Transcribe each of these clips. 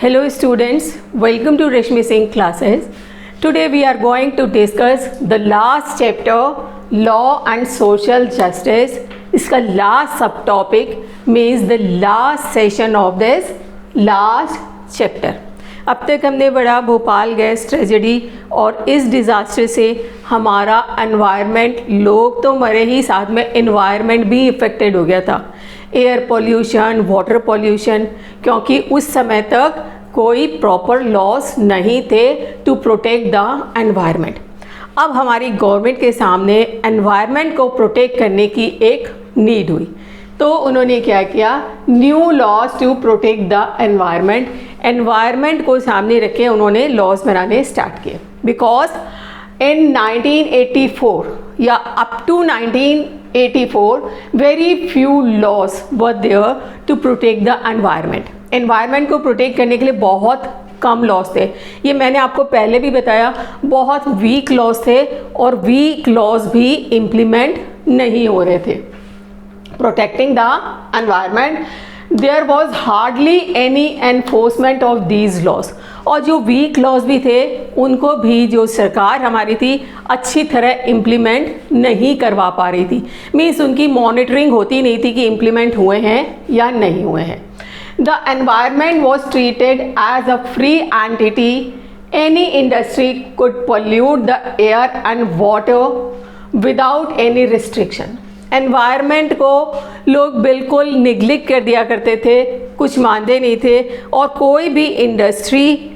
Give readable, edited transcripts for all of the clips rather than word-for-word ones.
Hello students, welcome to Rashmi Singh classes. Today we are going to discuss the last chapter, Law and Social Justice. इसका last subtopic means the last session of this last chapter. अब तक हमने पढ़ा Bhopal gas tragedy और इस disaster से हमारा environment, लोग तो मरे ही, साथ में एनवायरनमेंट भी इफ़ेक्टेड हो गया था, एयर पोल्यूशन, वाटर पोल्यूशन, क्योंकि उस समय तक कोई प्रॉपर लॉज नहीं थे टू प्रोटेक्ट द एनवायरनमेंट। अब हमारी गवर्नमेंट के सामने एनवायरनमेंट को प्रोटेक्ट करने की एक नीड हुई, तो उन्होंने क्या किया, new laws to protect the environment. Environment को सामने रख के उन्होंने लॉज बनाने स्टार्ट किए, बिकॉज इन 1984 या up to 1984 very few laws were there to protect the environment. Environment को प्रोटेक्ट करने के लिए बहुत कम लॉज थे। ये मैंने आपको पहले भी बताया, बहुत वीक लॉज थे और वीक लॉज भी इम्प्लीमेंट नहीं हो रहे थे। Protecting the environment, there was hardly any enforcement of these laws, और जो वीक लॉज भी थे उनको भी जो सरकार हमारी थी अच्छी तरह इम्प्लीमेंट नहीं करवा पा रही थी। मीन्स उनकी मॉनिटरिंग होती नहीं थी कि इम्प्लीमेंट हुए हैं या नहीं हुए हैं। The environment was treated as a free entity. Any industry could pollute the air and water without any restriction. Environment को लोग बिल्कुल निग्लेक्ट कर दिया करते थे, कुछ मानते नहीं थे, और कोई भी इंडस्ट्री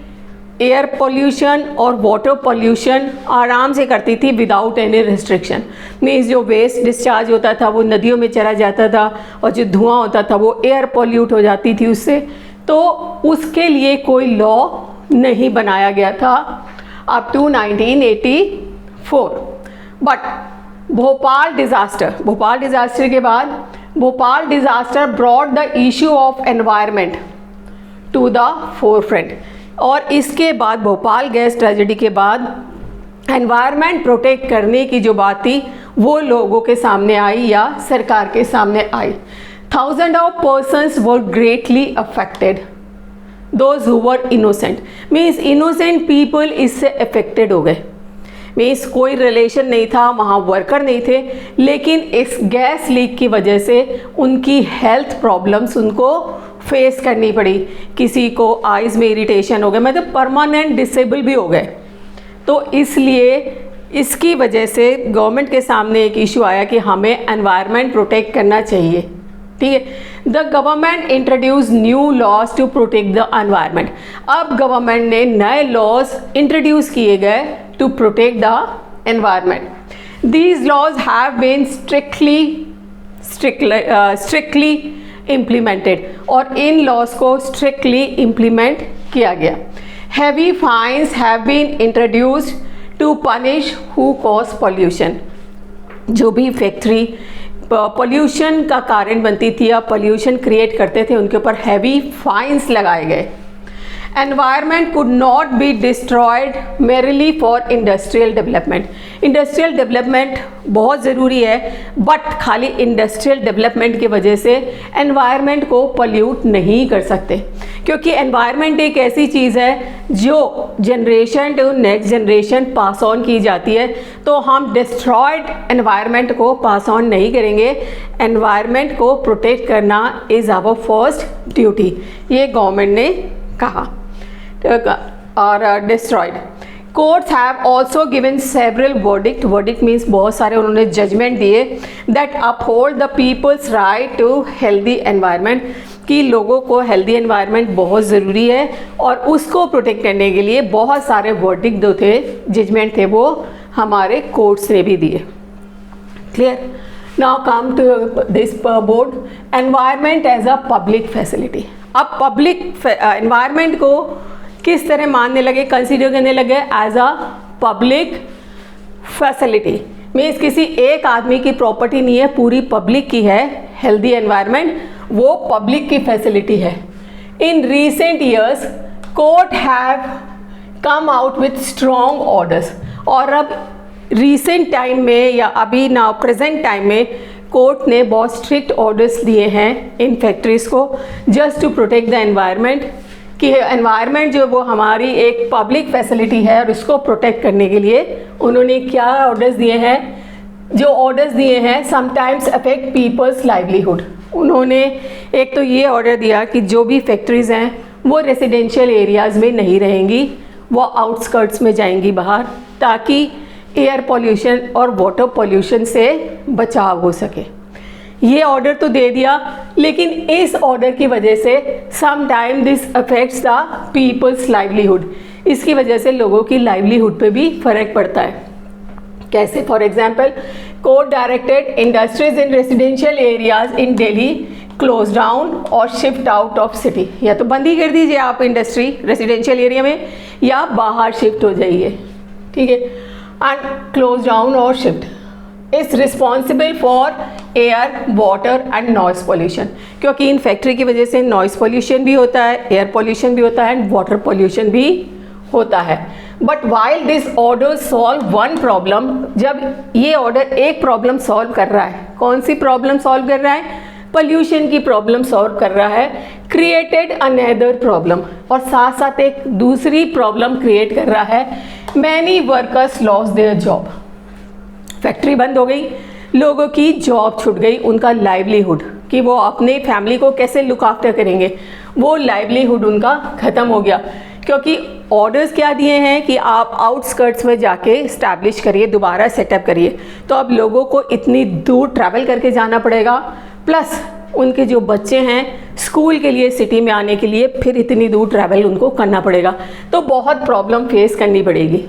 एयर पोल्यूशन और वाटर पोल्यूशन आराम से करती थी विदाउट एनी रिस्ट्रिक्शन। मीन्स जो वेस्ट डिस्चार्ज होता था वो नदियों में चला जाता था, और जो धुआं होता था वो एयर पोल्यूट हो जाती थी उससे, तो उसके लिए कोई लॉ नहीं बनाया गया था up to 1984। But Bhopal disaster के बाद Bhopal disaster brought the issue of environment to the forefront, और इसके बाद भोपाल गैस ट्रेजेडी के बाद एनवायरनमेंट प्रोटेक्ट करने की जो बात थी वो लोगों के सामने आई या सरकार के सामने आई। Thousand of persons were greatly affected, those who were innocent. Means innocent people इससे अफेक्टेड हो गए। मीन्स कोई रिलेशन नहीं था, वहाँ वर्कर नहीं थे, लेकिन इस गैस लीक की वजह से उनकी हेल्थ प्रॉब्लम्स उनको फेस करनी पड़ी। किसी को आइज़ में इरिटेशन हो गया, मतलब परमानेंट डिसेबल भी हो गए। तो इसलिए इसकी वजह से गवर्नमेंट के सामने एक इशू आया कि हमें एनवायरनमेंट प्रोटेक्ट करना चाहिए। ठीक है, the government introduce new laws to protect the environment. अब गवर्नमेंट ने नए लॉज इंट्रोड्यूस किए गए to protect the environment. These laws have been strictly implemented, और इन लॉज को स्ट्रिक्टली इम्प्लीमेंट किया गया। Heavy fines have been introduced to punish who cause pollution. जो भी फैक्ट्री पॉल्यूशन का कारण बनती थी या पॉल्यूशन क्रिएट करते थे उनके ऊपर हैवी फाइन्स लगाए गए। Environment could not be destroyed merely for industrial development. Industrial development बहुत ज़रूरी है, बट खाली इंडस्ट्रियल डेवलपमेंट की वजह से एनवायरनमेंट को पॉल्यूट नहीं कर सकते, क्योंकि एनवायरनमेंट एक ऐसी चीज़ है जो generation to next generation pass on की जाती है। तो हम डिस्ट्रॉयड एनवायरनमेंट को पास ऑन नहीं करेंगे। एनवायरनमेंट को प्रोटेक्ट करना इज़ आवर फर्स्ट ड्यूटी, ये गवर्नमेंट ने कहा। और destroyed courts have also given several verdict means बहुत सारे उन्होंने जजमेंट दिए that uphold the people's right to healthy environment, कि लोगों को हेल्दी एनवायरनमेंट बहुत ज़रूरी है, और उसको प्रोटेक्ट करने के लिए बहुत सारे वर्डिक्ट जो थे, जजमेंट थे, वो हमारे कोर्ट्स ने भी दिए। Clear? Now come to this board, environment as a public facility. अब पब्लिक एनवायरनमेंट को किस तरह मानने लगे, कंसीडर करने लगे as a public facility. Means किसी एक आदमी की प्रॉपर्टी नहीं है, पूरी पब्लिक की है। हेल्दी एनवायरनमेंट वो पब्लिक की फैसिलिटी है। In recent years court have come out with strong orders, और अब रीसेंट टाइम में या अभी नाउ प्रेजेंट टाइम में कोर्ट ने बहुत स्ट्रिक्ट ऑर्डर्स दिए हैं इन फैक्ट्रीज़ को, just to protect the environment, कि एनवायरनमेंट जो वो हमारी एक पब्लिक फैसिलिटी है और इसको प्रोटेक्ट करने के लिए उन्होंने क्या ऑर्डर्स दिए हैं, जो ऑर्डर्स दिए हैं समटाइम्स अफेक्ट पीपल्स लाइवलीहुड। उन्होंने एक तो ये ऑर्डर दिया कि जो भी फैक्ट्रीज़ हैं वो रेसिडेंशियल एरियाज़ में नहीं रहेंगी, वो आउटस्कर्ट्स में जाएंगी बाहर, ताकि एयर पॉल्यूशन और वाटर पॉल्यूशन से बचाव हो सके। ये ऑर्डर तो दे दिया, लेकिन इस ऑर्डर की वजह से some time this affects the people's livelihood, इसकी वजह से लोगों की लाइवलीहुड पे भी फ़र्क पड़ता है। कैसे? For example, court directed industries in residential areas in Delhi close down और शिफ्ट आउट ऑफ सिटी। या तो बंद ही कर दीजिए आप इंडस्ट्री रेसिडेंशियल एरिया में, या बाहर शिफ्ट हो जाइए, ठीक है। एंड क्लोज डाउन और shift is responsible for air, water and noise pollution, क्योंकि इन फैक्ट्री की वजह से नॉइस पॉल्यूशन भी होता है, एयर पॉल्यूशन भी होता है एंड वाटर पॉल्यूशन भी होता है। But while this order solve one problem, जब ये ऑर्डर एक प्रॉब्लम सॉल्व कर रहा है, कौन सी प्रॉब्लम सॉल्व कर रहा है? पॉल्यूशन की प्रॉब्लम सॉल्व कर रहा है, क्रिएटेड अनदर प्रॉब्लम, और साथ साथ एक दूसरी प्रॉब्लम क्रिएट कर रहा है, many workers loss their job. Factory बंद हो गई, लोगों की जॉब छूट गई, उनका लाइवलीहुड कि वो अपने फैमिली को कैसे लुक आफ्टर करेंगे, वो लाइवलीहुड उनका ख़त्म हो गया। क्योंकि ऑर्डर्स क्या दिए हैं कि आप आउटस्कर्ट्स में जाके इस्टेब्लिश करिए, दोबारा सेटअप करिए, तो अब लोगों को इतनी दूर ट्रैवल करके जाना पड़ेगा, प्लस उनके जो बच्चे हैं स्कूल के लिए सिटी में आने के लिए फिर इतनी दूर ट्रैवल उनको करना पड़ेगा, तो बहुत प्रॉब्लम फेस करनी पड़ेगी।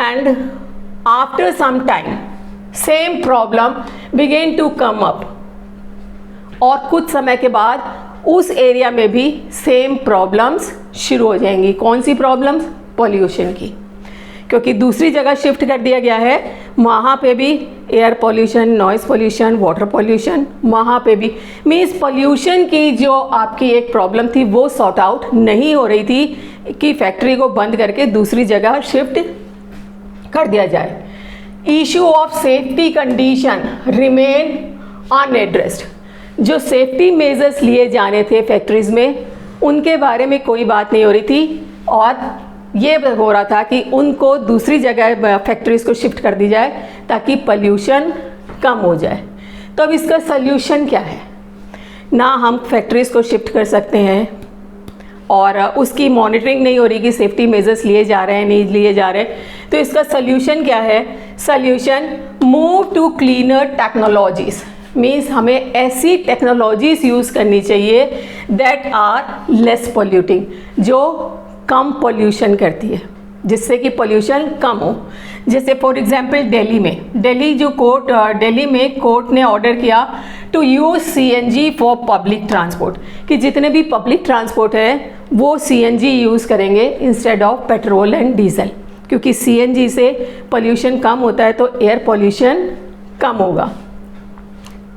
And after some time same problem begin to come up, और कुछ समय के बाद उस एरिया में भी सेम प्रॉब्लम्स शुरू हो जाएंगी। कौन सी प्रॉब्लम्स? पॉल्यूशन की, क्योंकि दूसरी जगह शिफ्ट कर दिया गया है, वहाँ पे भी air pollution, noise pollution, water pollution, वहाँ पे भी मीन्स पॉल्यूशन की जो आपकी एक प्रॉब्लम थी वो सॉर्ट आउट नहीं हो रही थी कि फैक्ट्री को बंद करके दूसरी जगह शिफ्ट कर दिया जाए। Issue of safety condition remain unaddressed, जो सेफ्टी मेजर्स लिए जाने थे फैक्ट्रीज़ में उनके बारे में कोई बात नहीं हो रही थी, और ये हो रहा था कि उनको दूसरी जगह फैक्ट्रीज़ को शिफ्ट कर दी जाए ताकि पॉल्यूशन कम हो जाए। तो अब इसका सल्यूशन क्या है? ना हम फैक्ट्रीज़ को शिफ्ट कर सकते हैं और उसकी मॉनिटरिंग नहीं हो रही कि सेफ्टी मेजर्स लिए जा रहे हैं नहीं लिए जा रहे, तो इसका सल्यूशन क्या है? Solution, move to cleaner technologies, means हमें ऐसी टेक्नोलॉजीज़ यूज़ करनी चाहिए दैट आर लेस पॉल्यूटिंग, जो कम पॉल्यूशन करती है, जिससे कि पॉल्यूशन कम हो। जैसे फॉर एग्जांपल दिल्ली में कोर्ट ने ऑर्डर किया to use CNG for public transport, कि जितने भी पब्लिक ट्रांसपोर्ट है वो सीएनजी यूज़ करेंगे instead of petrol and diesel, क्योंकि सीएनजी से पॉल्यूशन कम होता है तो एयर पॉल्यूशन कम होगा,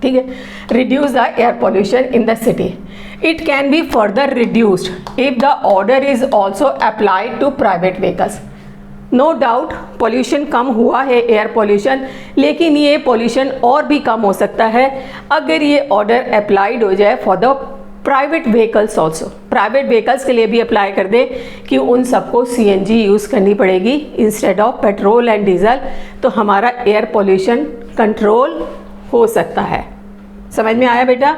ठीक है। Reduce the air pollution in the city. It can be further reduced if the order is also applied to private vehicles. No doubt pollution कम हुआ है एयर पॉल्यूशन, लेकिन ये पॉल्यूशन और भी कम हो सकता है अगर ये ऑर्डर अप्लाइड हो जाए for the private vehicles also. Private vehicles के लिए भी अप्लाई कर दे कि उन सबको सीएनजी यूज़ करनी पड़ेगी instead of petrol and diesel, तो हमारा एयर पॉल्यूशन कंट्रोल हो सकता है। समझ में आया बेटा?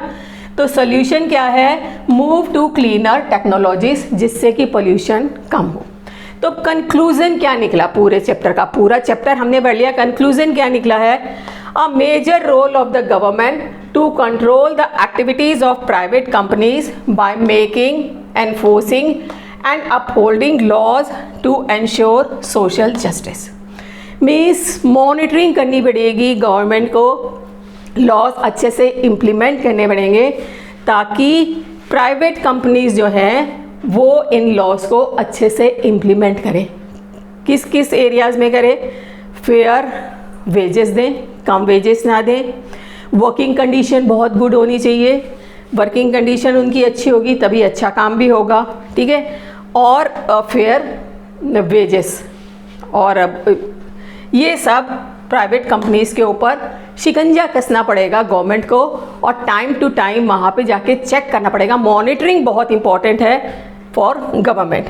तो सोल्यूशन क्या है? मूव टू क्लीनर टेक्नोलॉजीज, जिससे कि पोल्यूशन कम हो। तो कंक्लूजन क्या निकला पूरे चैप्टर का? पूरा चैप्टर हमने पढ़ लिया, कंक्लूजन क्या निकला है? A major role of the government to control the activities of private companies by making, enforcing and upholding laws to ensure social justice. Means monitoring करनी पड़ेगी गवर्नमेंट को, लॉज अच्छे से इम्प्लीमेंट करने पड़ेंगे ताकि प्राइवेट कंपनीज जो हैं वो इन लॉज को अच्छे से इम्प्लीमेंट करें। किस किस एरियाज़ में करें? फेयर वेजेस दें, कम वेजेस ना दें, वर्किंग कंडीशन बहुत गुड होनी चाहिए, वर्किंग कंडीशन उनकी अच्छी होगी तभी अच्छा काम भी होगा, ठीक है, और फेयर वेजेस, और ये सब प्राइवेट कंपनीज़ के ऊपर शिकंजा कसना पड़ेगा गवर्नमेंट को और टाइम टू टाइम वहाँ पे जाके चेक करना पड़ेगा। मॉनिटरिंग बहुत इंपॉर्टेंट है फॉर गवर्नमेंट।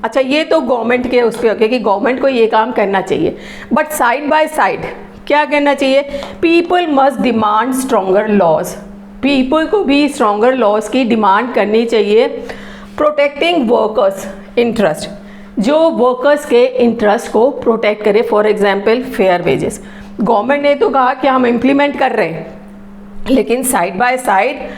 अच्छा, ये तो गवर्नमेंट के उस पर ओके कि गवर्नमेंट को ये काम करना चाहिए, बट साइड बाय साइड क्या करना चाहिए? People must demand stronger laws. People को भी स्ट्रॉन्गर लॉज की डिमांड करनी चाहिए। प्रोटेक्टिंग वर्कर्स इंटरेस्ट, जो वर्कर्स के इंटरेस्ट को प्रोटेक्ट करे। For example fair wages, government ने तो कहा कि हम इम्प्लीमेंट कर रहे हैं, लेकिन साइड बाय साइड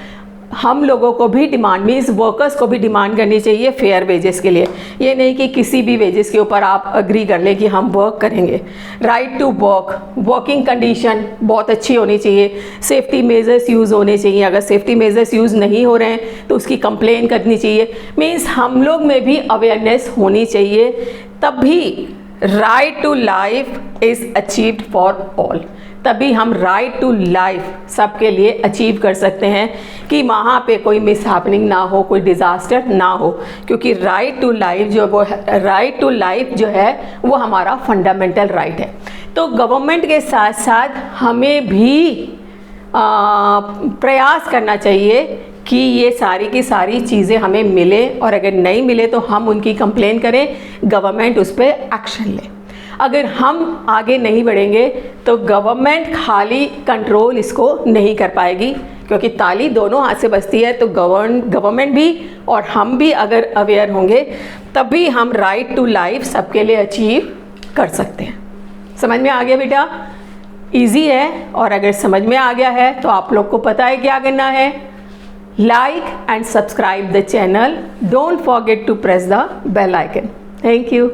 हम लोगों को भी डिमांड, मीन्स वर्कर्स को भी डिमांड करनी चाहिए फेयर वेजेस के लिए। ये नहीं कि किसी भी वेजेस के ऊपर आप अग्री कर लें कि हम वर्क करेंगे। Right to work, working condition बहुत अच्छी होनी चाहिए। सेफ्टी मेजर्स यूज़ होने चाहिए, अगर सेफ्टी मेजर्स यूज़ नहीं हो रहे हैं तो उसकी कंप्लेन करनी चाहिए। मीन्स हम लोग में भी अवेयरनेस होनी चाहिए, तभी right to life is achieved for all. तभी हम राइट टू लाइफ सबके लिए अचीव कर सकते हैं कि वहाँ पे कोई मिसहैपनिंग ना हो, कोई डिज़ास्टर ना हो, क्योंकि राइट टू लाइफ जो वो राइट टू लाइफ जो है वो हमारा फंडामेंटल राइट है। तो गवर्नमेंट के साथ साथ हमें भी प्रयास करना चाहिए कि ये सारी की सारी चीज़ें हमें मिले, और अगर नहीं मिले तो हम उनकी कंप्लेन करें, गवर्नमेंट उस पर एक्शन ले। अगर हम आगे नहीं बढ़ेंगे तो गवर्नमेंट खाली कंट्रोल इसको नहीं कर पाएगी, क्योंकि ताली दोनों हाथ से बजती है। तो गवर्नमेंट भी और हम भी अगर अवेयर होंगे तभी हम राइट टू लाइफ सबके लिए अचीव कर सकते हैं। समझ में आ गया बेटा? इजी है, और अगर समझ में आ गया है तो आप लोग को पता है क्या करना है। Like and subscribe the channel, don't forget to press the bell icon. Thank you.